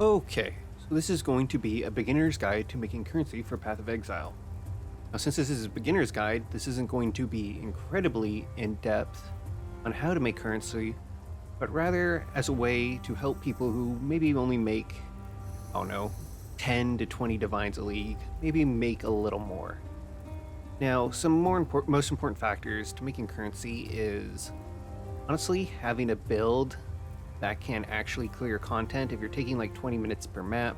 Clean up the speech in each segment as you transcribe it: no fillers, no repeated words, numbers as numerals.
Okay, so this is going to be a beginner's guide to making currency for Path of Exile. Now, since this is a beginner's guide, this isn't going to be incredibly in-depth on how to make currency, but rather as a way to help people who maybe only make, I don't know, 10 to 20 divines a league, maybe make a little more. Now, some most important factors to making currency is honestly having a build that can actually clear content. If you're taking like 20 minutes per map,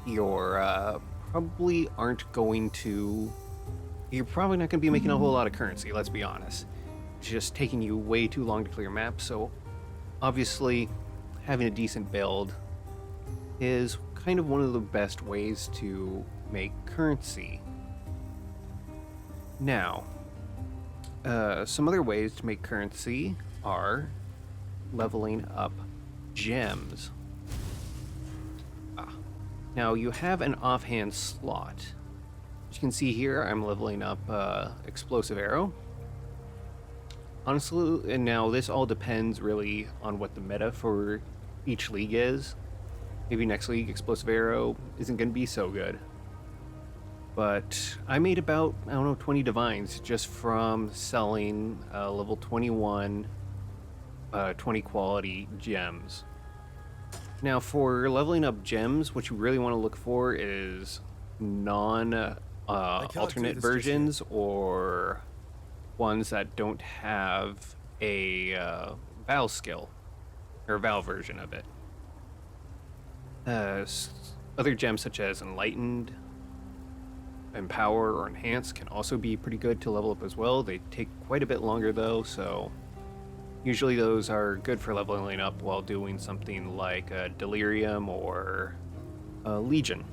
you're probably not going to be making a whole lot of currency, let's be honest. It's just taking you way too long to clear maps, so obviously having a decent build is kind of one of the best ways to make currency. Now, some other ways to make currency are leveling up gems. Now you have an offhand slot. As you can see here, I'm leveling up explosive arrow. Honestly, and now this all depends really on what the meta for each league is. Maybe next league, explosive arrow isn't going to be so good. But I made about, 20 divines just from selling level 21 20 quality gems. Now for leveling up gems, what you really want to look for is alternate versions or ones that don't have a Val skill or Val version of it. Other gems such as Enlightened, Empower, or Enhance can also be pretty good to level up as well. They take quite a bit longer though, so usually those are good for leveling up while doing something like Delirium or Legion.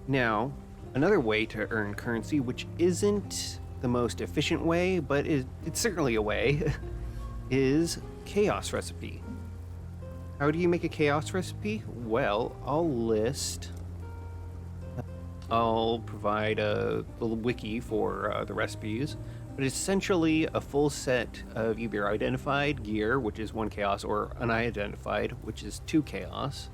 Now, another way to earn currency, which isn't the most efficient way, but it's certainly a way, is Chaos Recipe. How do you make a Chaos Recipe? Well, I'll provide a little wiki for the recipes. But it's essentially a full set of either identified gear, which is 1 chaos, or unidentified, which is 2 chaos.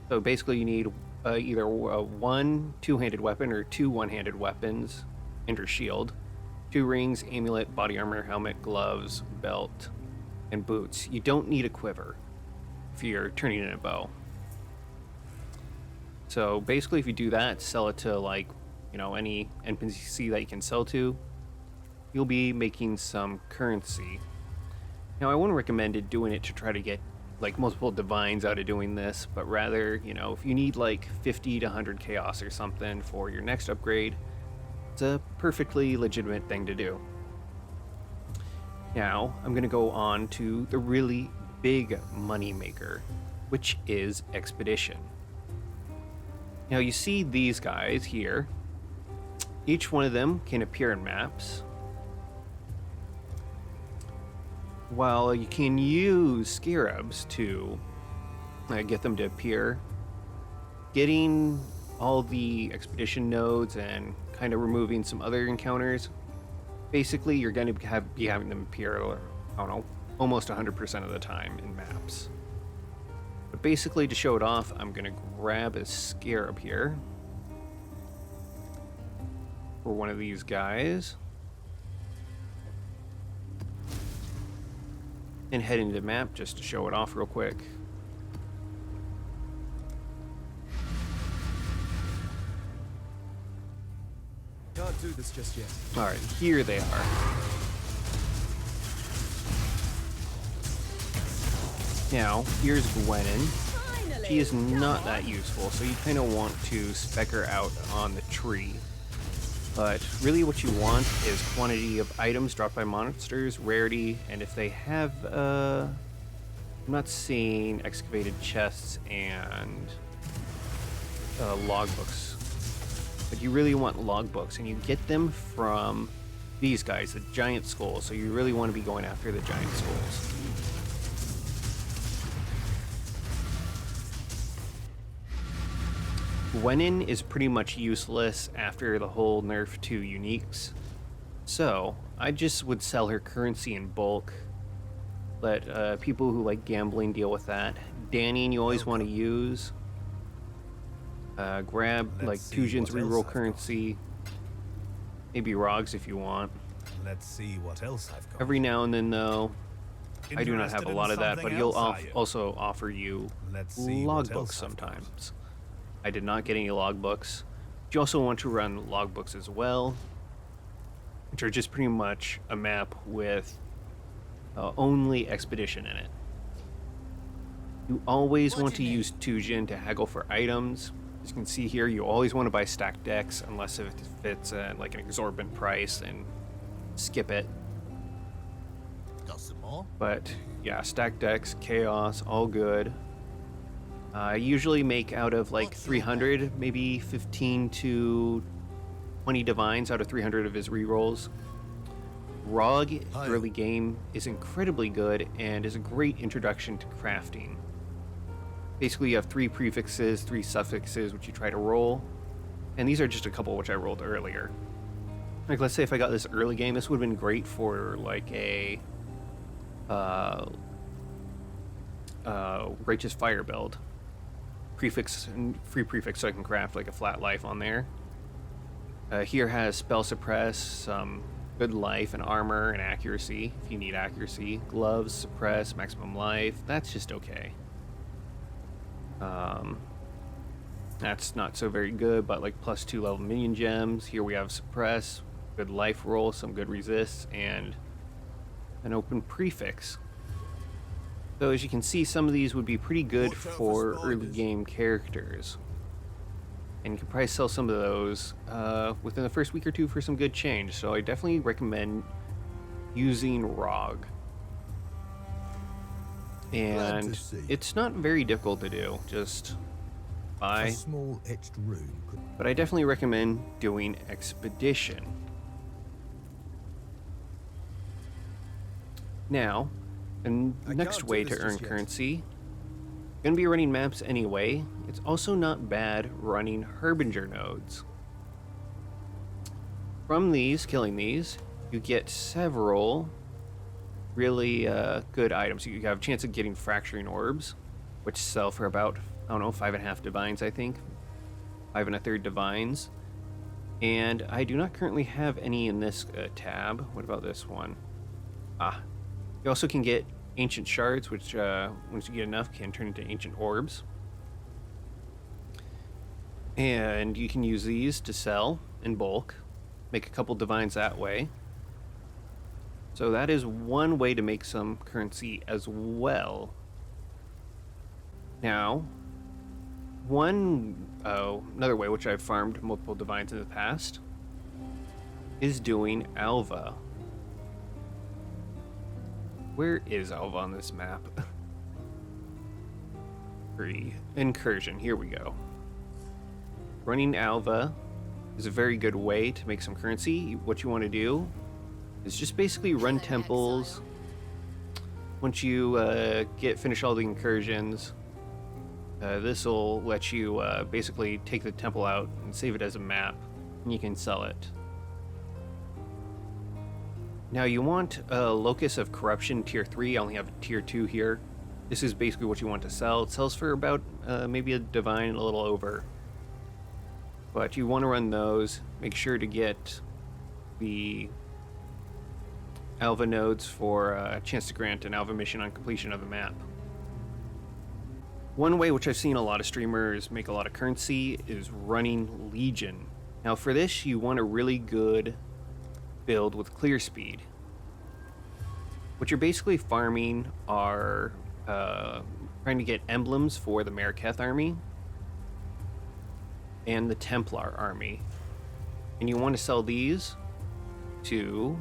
So basically you need either a 1 two-handed weapon or 2 one-handed weapons and your shield, 2 rings, amulet, body armor, helmet, gloves, belt, and boots. You don't need a quiver if you're turning in a bow. So basically if you do that, sell it to any NPC that you can sell to, you'll be making some currency. Now, I wouldn't recommend doing it to try to get multiple divines out of doing this, but rather, if you need 50 to 100 chaos or something for your next upgrade, it's a perfectly legitimate thing to do. Now, I'm going to go on to the really big money maker, which is Expedition. Now, you see these guys here. Each one of them can appear in maps. While you can use scarabs to get them to appear, getting all the expedition nodes and kind of removing some other encounters, basically you're going to be having them appear, almost 100% of the time in maps. But basically, to show it off, I'm going to grab a scarab here for one of these guys and head into the map just to show it off real quick. Can't do this just yet. Alright, here they are. Now, here's Gwennon. She is not that useful, so you kind of want to spec her out on the tree. But really what you want is quantity of items dropped by monsters, rarity, and if they have, I'm not seeing excavated chests and logbooks. But you really want logbooks, and you get them from these guys, the giant skulls, so you really want to be going after the giant skulls. Gwennon is pretty much useless after the whole nerf to uniques, so I just would sell her currency in bulk let people who like gambling deal with that. Danning you always want to use. Grab like Tujen's reroll currency. Maybe Rogs if you want. Let's see what else I've got. Every now and then, though, I do not have a Interested lot in of that, but he'll something else, are you? also offer you Let's see what logbooks else I've got. sometimes. I did not get any logbooks. You also want to run logbooks as well, which are just pretty much a map with only expedition in it. You always want to use Tujen to haggle for items. As you can see here, you always want to buy stacked decks unless if it's like an exorbitant price, and skip it. Got some more? But yeah, stacked decks, chaos, all good. I usually make out of like 300, maybe 15 to 20 divines out of 300 of his rerolls. Rog early game is incredibly good and is a great introduction to crafting. Basically, you have 3 prefixes, 3 suffixes, which you try to roll. And these are just a couple which I rolled earlier. Like, let's say if I got this early game, this would have been great for, like, a Righteous Fire build. Prefix and free prefix, so I can craft, like, a flat life on there. Here has Spell Suppress, some good life and armor and accuracy, if you need accuracy. Gloves, Suppress, maximum life. That's just okay. That's not so very good, but like +2 level minion gems. Here we have Suppress, good life roll, some good resists, and an open prefix. So as you can see, some of these would be pretty good for early game characters. And you can probably sell some of those within the first week or two for some good change. So I definitely recommend using ROG. And it's not very difficult to do, just buy. A small etched rune could... But I definitely recommend doing Expedition. Now, the next way to earn currency, gonna be running maps anyway. It's also not bad running Harbinger nodes. From these, killing these, you get several really good items. You have a chance of getting Fracturing Orbs, which sell for about, I don't know, 5.5 divines, I think. 5 1/3 divines. And I do not currently have any in this tab. What about this one? You also can get Ancient Shards, which once you get enough can turn into Ancient Orbs. And you can use these to sell in bulk. Make a couple divines that way. So that is one way to make some currency as well. Now, another way which I've farmed multiple divines in the past is doing Alva. Where is Alva on this map? Free incursion, here we go. Running Alva is a very good way to make some currency. What you want to do is just basically run temples. Once you finish all the incursions, this will let you basically take the temple out and save it as a map, and you can sell it. Now you want a Locus of Corruption tier 3. I only have a tier 2 here. This is basically what you want to sell. It sells for about maybe a divine, a little over. But you want to run those. Make sure to get the Alva nodes for a chance to grant an Alva mission on completion of the map. One way which I've seen a lot of streamers make a lot of currency is running Legion. Now for this, you want a really good build with clear speed. What you're basically farming are trying to get emblems for the Mariketh army and the Templar army. And you want to sell these to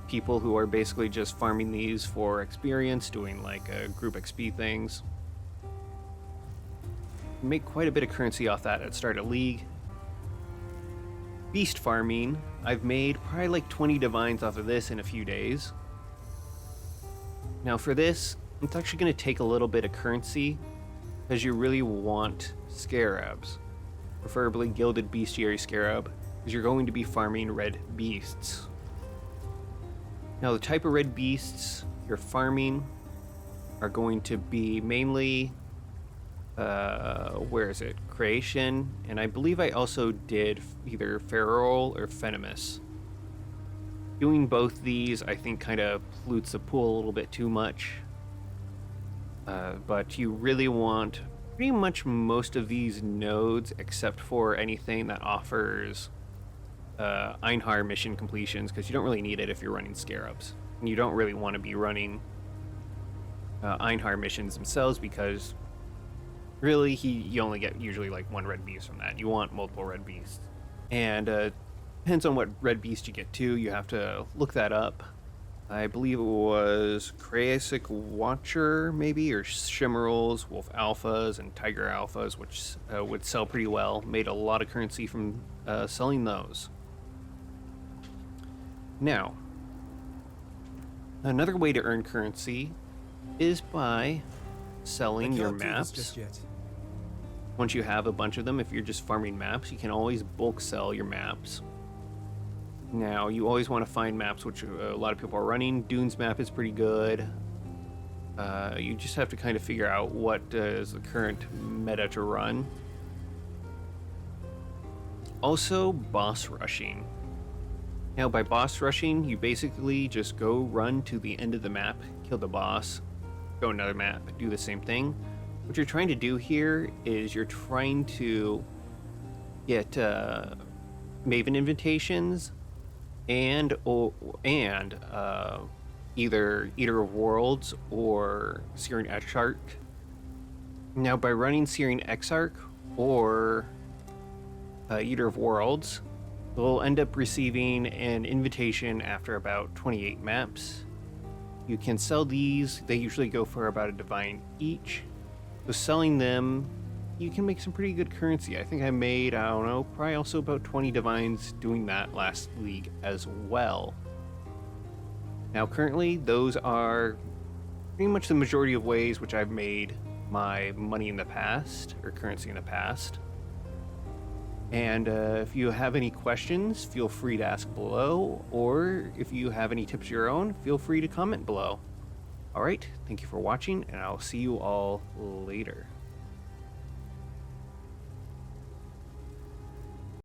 people who are basically just farming these for experience, doing like group XP things. You make quite a bit of currency off that at start of league. Beast farming, I've made probably like 20 divines off of this in a few days. Now for this, it's actually going to take a little bit of currency because you really want scarabs, preferably gilded bestiary scarab, because you're going to be farming red beasts. Now the type of red beasts your farming are going to be mainly, where is it? Creation, and I believe I also did either Ferrol or Venomous. Doing both these, I think, kind of pollutes the pool a little bit too much. But you really want pretty much most of these nodes, except for anything that offers Einhar mission completions, because you don't really need it if you're running Scarabs. And you don't really want to be running Einhar missions themselves, because really you only get usually like one red beast from that. You want multiple red beasts. And depends on what red beast you get to. You have to look that up. I believe it was Kreasic Watcher, maybe, or Shimmerals, Wolf Alphas, and Tiger Alphas, which would sell pretty well. Made a lot of currency from selling those. Now, another way to earn currency is by selling your maps. Just yet. Once you have a bunch of them, if you're just farming maps, you can always bulk sell your maps. Now, you always want to find maps which a lot of people are running. Dune's map is pretty good. You just have to kind of figure out what is the current meta to run. Also, boss rushing. Now, by boss rushing, you basically just go run to the end of the map, kill the boss, go another map, do the same thing. What you're trying to do here is you're trying to get Maven invitations and either Eater of Worlds or Searing Exarch. Now, by running Searing Exarch or Eater of Worlds, you'll end up receiving an invitation after about 28 maps. You can sell these. They usually go for about a divine each. So selling them, you can make some pretty good currency. I think I made, I don't know, probably also about 20 divines doing that last league as well. Now, currently, those are pretty much the majority of ways which I've made my money in the past, or currency in the past. And if you have any questions, feel free to ask below, or if you have any tips of your own, feel free to comment below. All right, thank you for watching, and I'll see you all later.